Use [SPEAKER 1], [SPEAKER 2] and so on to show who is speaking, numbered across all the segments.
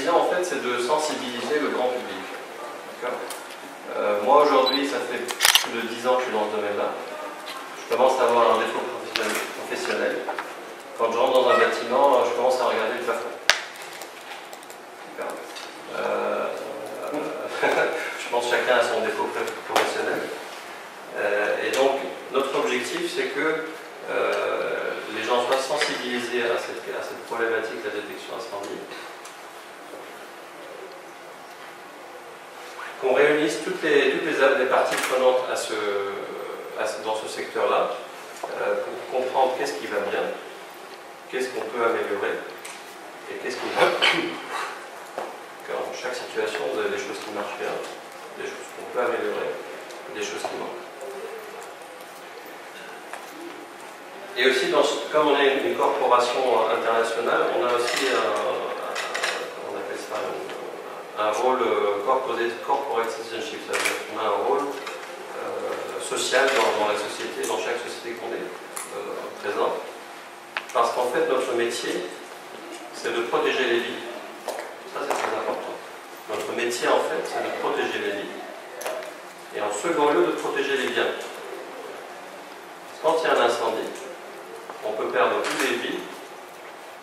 [SPEAKER 1] quotidien, en fait, c'est de sensibiliser le grand public. Moi, aujourd'hui, ça fait plus de 10 ans que je suis dans ce domaine-là. Je commence à avoir un défaut professionnel. Quand je rentre dans un bâtiment, je commence à regarder le plafond. Je pense que chacun a son défaut professionnel. Et donc, notre objectif, c'est que les gens soient sensibilisés à cette problématique de la détection incendie. Qu'on réunisse toutes les parties prenantes dans ce secteur-là pour comprendre qu'est-ce qui va bien, qu'est-ce qu'on peut améliorer et qu'est-ce qui va. Dans chaque situation, vous avez des choses qui marchent bien, des choses qu'on peut améliorer, des choses qui manquent. Et aussi, comme on est une corporation internationale, on a aussi un rôle corporate citizenship, c'est-à-dire qu'on a un rôle social dans la société, dans chaque société qu'on est présent, parce qu'en fait, notre métier, c'est de protéger les vies. Ça, c'est très important. Notre métier, en fait, c'est de protéger les vies. Et en second lieu, de protéger les biens. Quand il y a un incendie, on peut perdre ou les vies,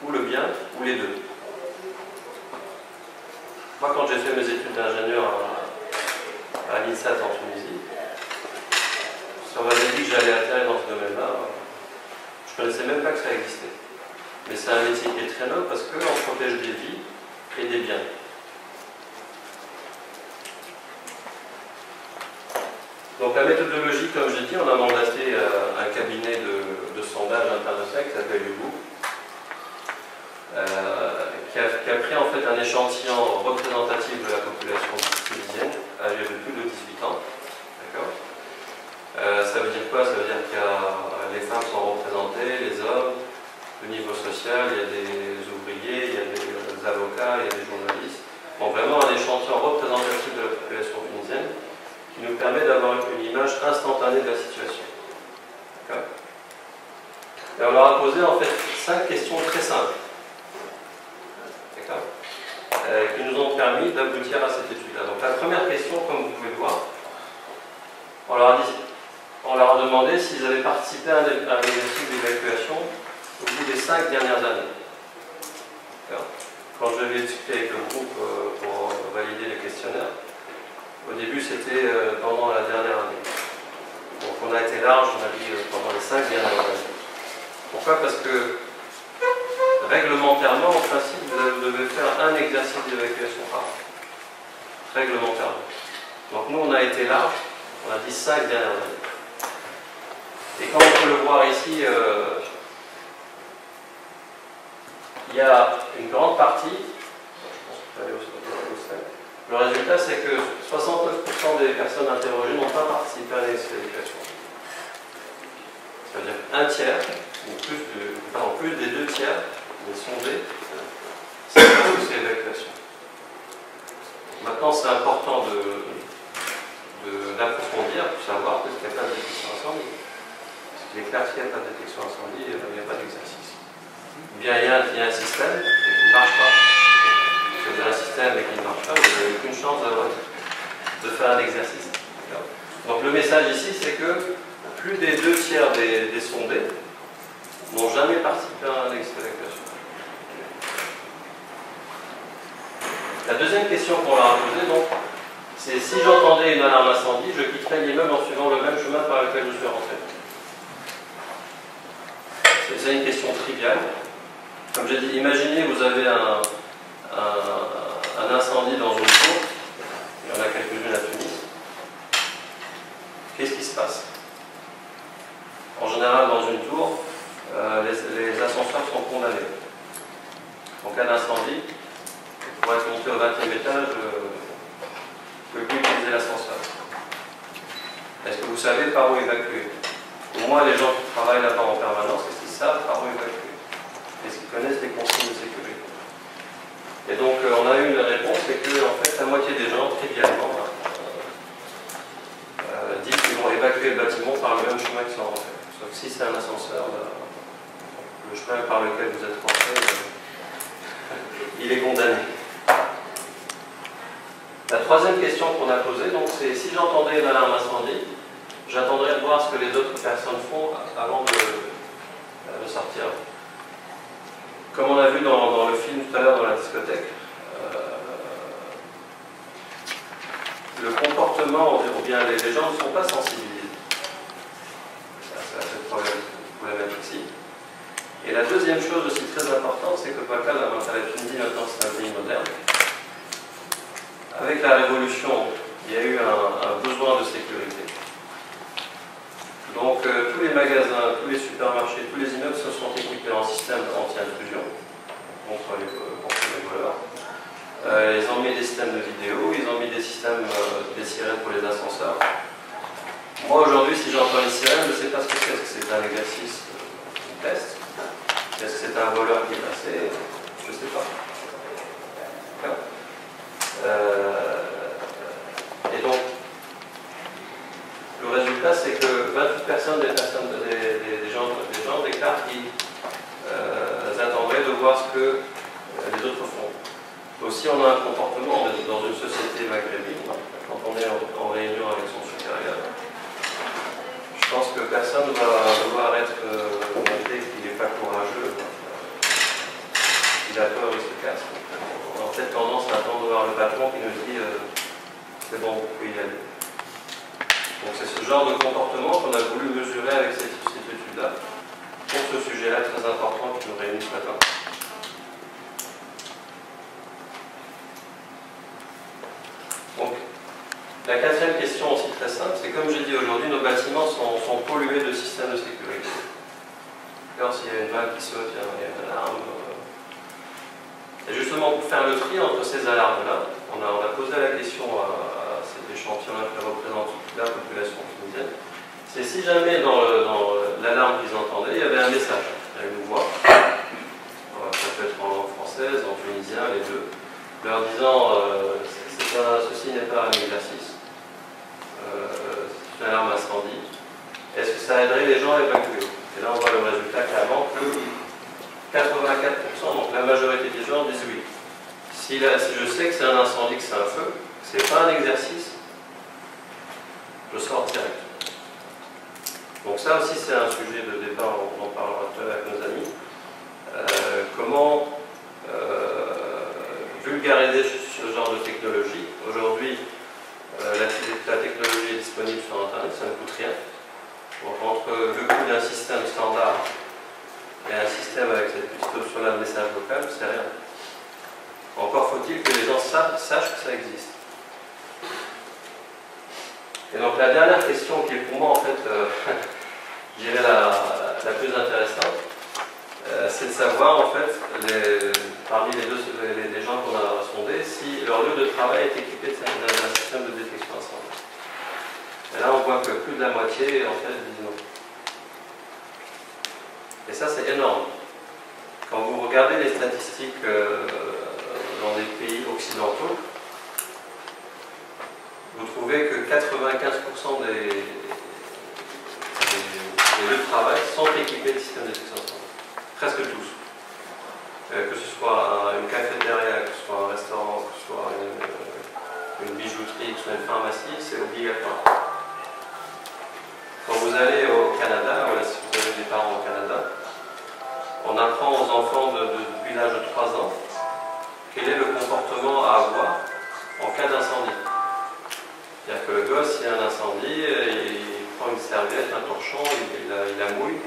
[SPEAKER 1] ou le bien, ou les deux. Moi, quand j'ai fait mes études d'ingénieur à l'INSAT en Tunisie, si on m'avait dit que j'allais atterrir dans ce domaine-là, je ne connaissais même pas que ça existait. Mais c'est un métier qui est très noble parce qu'on protège des vies et des biens. Donc la méthodologie, comme j'ai dit, on a mandaté un cabinet de sondage international qui s'appelle UBU, qui a pris en fait un échantillon représentatif de la population tunisienne, âgée de plus de 18 ans. D'accord. Ça veut dire quoi? Ça veut dire que les femmes sont représentées, les hommes, le niveau social, il y a des ouvriers, il y a des avocats, il y a des journalistes. Bon, vraiment un échantillon représentatif de la population tunisienne qui nous permet d'avoir une image instantanée de la situation. Et on leur a posé en fait 5 questions très simples, qui nous ont permis d'aboutir à cette étude-là. Donc la première question, comme vous pouvez le voir, on leur a demandé s'ils avaient participé à un exercice d'évacuation au bout des 5 dernières années. Quand je vais discuter avec le groupe pour valider les questionnaires, au début c'était pendant la dernière année. Donc on a été large, on a dit pendant les 5 dernières années. Pourquoi? Parce que réglementairement, en principe, vous devez faire un exercice d'évacuation par an. Réglementairement. Donc nous on a été large, on a dit 5 dernières années. Et comme on peut le voir ici, il y a une grande partie, je pense qu'on peut aller au slide. Le résultat, c'est que 69% des personnes interrogées n'ont pas participé à l'évacuation. C'est-à-dire un tiers, ou plus des 2 tiers des sondés, c'est l'évacuation. Maintenant, c'est important d'approfondir pour savoir qu'il n'y a pas de détection incendie. Parce qu'il est clair qu'il n'y a pas de détection incendie, il n'y a pas d'exercice. Bien, il y a un système qui ne marche pas. Si vous avez un système et qui ne marche pas, vous n'avez aucune chance de faire un exercice. Donc le message ici, c'est que plus des 2 tiers des sondés n'ont jamais participé à un exercice d'évacuation. La deuxième question qu'on leur a posée, donc, c'est si j'entendais une alarme incendie, je quitterais l'immeuble en suivant le même chemin par lequel je suis rentré. C'est une question triviale. Comme j'ai dit, imaginez vous avez un incendie dans une tour, il y en a quelques-unes à Tunis. Qu'est-ce qui se passe? En général, dans une tour, les ascenseurs sont condamnés. En cas d'incendie, pour être monté au 20e étage, vous ne pouvez plus utiliser l'ascenseur. Est-ce que vous savez par où évacuer? Au moins, les gens qui travaillent là-bas en permanence, est-ce qu'ils savent par où évacuer? Est-ce qu'ils connaissent les consignes de sécurité? Et donc, on a eu une réponse, c'est que en fait, la moitié des gens, trivialement, disent qu'ils vont évacuer le bâtiment par le même chemin qu'ils sont rentrés. Sauf si c'est un ascenseur, le chemin par lequel vous êtes rentré, il est condamné. La troisième question qu'on a posée, c'est si j'entendais une alarme incendie, j'attendrais de voir ce que les autres personnes font avant de sortir. Comme on a vu dans le film tout à l'heure dans la discothèque, le comportement, ou bien les gens ne sont pas sensibilisés à cette problématique-ci. Et la deuxième chose aussi très importante, c'est que le Pakistan, la Tunisie, maintenant c'est un pays moderne. Avec la révolution, il y a eu un besoin de sécurité. Donc tous les magasins, tous les supermarchés, tous les immeubles se sont équipés en système anti-intrusion contre les voleurs. Ils ont mis des systèmes de vidéo, ils ont mis des systèmes, des sirènes pour les ascenseurs. Moi aujourd'hui, si j'entends une sirène, je ne sais pas ce que c'est. Est-ce que c'est un exercice de test? Est-ce que c'est un voleur qui est passé? Je ne sais pas. Et donc, le résultat, c'est que 28% des gens déclarent qu'ils attendraient de voir ce que les autres font. Aussi, on a un comportement dans une société maghrébine, quand on est en réunion avec son supérieur. Je pense que personne ne va devoir être montré qu'il n'est pas courageux, qu'il a peur, il se casse. On a peut-être tendance à attendre de voir le patron qui nous dit c'est bon, vous pouvez y aller. Donc c'est ce genre de comportement qu'on a voulu mesurer avec cette étude-là, pour ce sujet-là très important qui nous réunit ce matin. Donc, la quatrième question aussi très simple, c'est comme j'ai dit aujourd'hui, nos bâtiments sont pollués de systèmes de sécurité. Alors s'il y a une vague qui saute, il y a une alarme. Et justement, pour faire le tri entre ces alarmes-là, on a posé la question à cet échantillon-là qui représente toute la population tunisienne. C'est si jamais dans l'alarme qu'ils entendaient, il y avait un message, il y avait une voix, ça peut être en langue française, en tunisien, les deux, leur disant ceci n'est pas un exercice, c'est une alarme incendie. Est-ce que ça aiderait les gens à évacuer? Et là on voit le résultat clairement que 84%, donc la majorité des gens disent oui. Si je sais que c'est un incendie, que c'est un feu, que ce n'est pas un exercice, je sors direct. Donc ça aussi c'est un sujet de débat, on en parlera tout à l'heure avec nos amis. Comment vulgariser ce genre de technologie. Aujourd'hui, la technologie est disponible sur Internet, ça ne coûte rien. Donc entre le coût d'un système standard et un système avec cette petite option-là de message vocal, c'est rien. Encore faut-il que les gens sachent que ça existe. Et donc la dernière question qui est pour moi en fait, je dirais la plus intéressante, c'est de savoir en fait, parmi les gens qu'on a sondés, si leur lieu de travail est équipé d'un système de détection incendie. Et là on voit que plus de la moitié en fait disent non. Et ça c'est énorme. Quand vous regardez les statistiques dans des pays occidentaux, vous trouvez que 95% des lieux de travail sont équipés de systèmes de détection incendie. Presque tous. Que ce soit une cafétéria, que ce soit un restaurant, que ce soit une bijouterie, que ce soit une pharmacie, c'est obligatoire. Quand vous allez au Canada, voilà, si vous avez des parents au Canada, on apprend aux enfants depuis l'âge de 3 ans quel est le comportement à avoir en cas d'incendie. C'est-à-dire que le gosse, s'il y a un incendie, il prend une serviette, un torchon, il la mouille,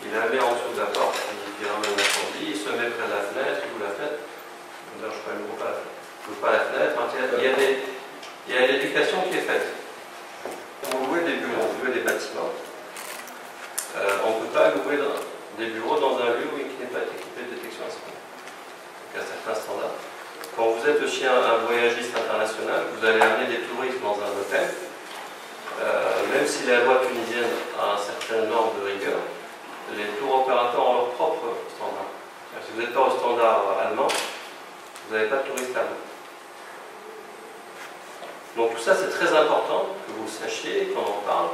[SPEAKER 1] il la met en dessous de la porte, il ramène l'incendie, il se met près de la fenêtre, il ouvre la fenêtre. Je ne ouvre pas la fenêtre. Il y a l'éducation qui est faite. Pour louer des bureaux, louer des bâtiments, on ne peut pas louer des bureaux dans un lieu qui n'est pas équipé de détection incendie. Il y a certains standards. Quand vous êtes aussi un voyagiste international, vous allez amener des touristes dans un hôtel, même si la loi tunisienne a un certain norme de rigueur, les tours opérateurs ont leur propre standard. Si vous n'êtes pas au standard allemand, vous n'avez pas de touristes allemands. Donc tout ça c'est très important que vous le sachiez, qu'on en parle.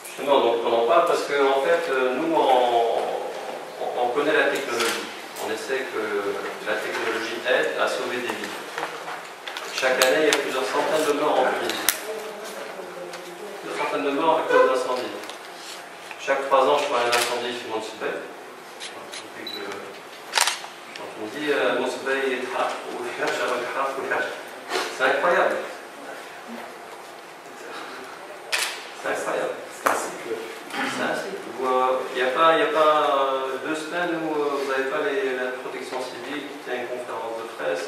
[SPEAKER 1] Justement, donc on en parle parce que en fait, nous on connaît la technologie. On essaie que la technologie chaque année, il y a plusieurs centaines de morts en Tunisie. Plusieurs centaines de morts à cause d'incendies. Chaque 3 ans, je prends un incendie qui monte sur Bey. Quand on dit Mousbey et Trap, ou c'est incroyable. C'est incroyable.
[SPEAKER 2] C'est un cycle.
[SPEAKER 1] C'est un cycle. Il n'y a pas 2 semaines où vous n'avez pas la protection civile qui tient une conférence de presse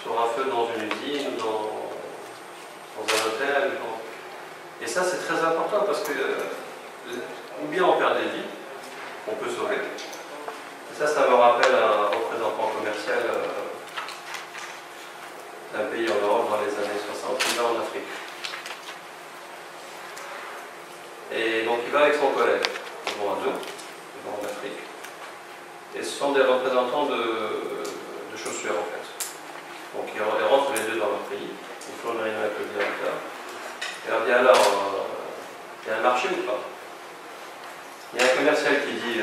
[SPEAKER 1] sur un feu dans une usine ou dans un hôtel. Et ça, c'est très important parce que ou bien on perd des vies, qu'on peut sauver. Et ça me rappelle un représentant commercial d'un pays en Europe dans les années 60, qui va en Afrique. Et donc il va avec son collègue, ils vont à 2, ils vont en Afrique. Et ce sont des représentants de chaussures en fait. Donc ils rentrent les deux dans leur pays, ils font une réunion avec le directeur. Et on dit alors, il y a un marché ou pas? Il y a un commercial qui dit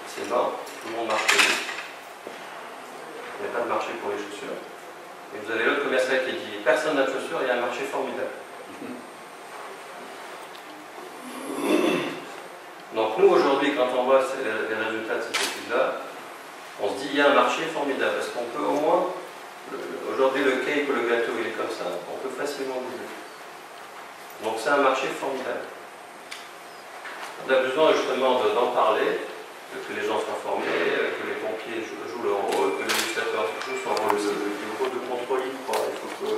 [SPEAKER 1] c'est mort, tout le monde marche chez lui. Il n'y a pas de marché pour les chaussures. Et vous avez l'autre commercial qui dit personne n'a de chaussures, il y a un marché formidable. Donc nous aujourd'hui, quand on voit les résultats de cette étude-là, on se dit il y a un marché formidable, parce qu'on peut au moins, aujourd'hui le cake ou le gâteau il est comme ça, on peut facilement bouger. Donc c'est un marché formidable. On a besoin justement d'en parler, que les gens soient formés, que les pompiers jouent leur rôle, que les législateurs jouent son rôle aussi. Le rôle de contrôle y croit, il faut que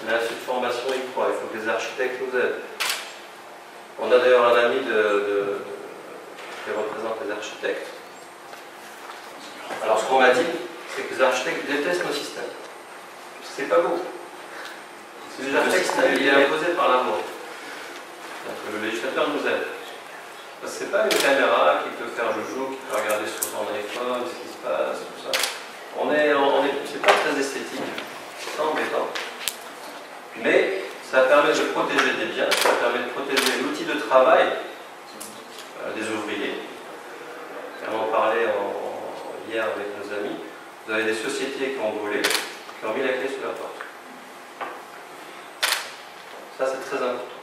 [SPEAKER 1] l'institut de formation y croit, il faut que les architectes nous aident. On a d'ailleurs un ami qui représente les architectes. Alors ce qu'on m'a dit, c'est que les architectes détestent nos systèmes. C'est pas beau. Les architectes, il est imposé par la loi. Le législateur nous aide. Parce que c'est pas une caméra qui peut faire joujou, qui peut regarder sur son iPhone ce qui se passe, tout ça. C'est pas très esthétique, c'est embêtant. Mais ça permet de protéger des biens, ça permet de protéger l'outil de travail des ouvriers. Et on en parlait hier avec nos amis. Vous avez des sociétés qui ont brûlé, qui ont mis la clé sous la porte. Ça, c'est très important.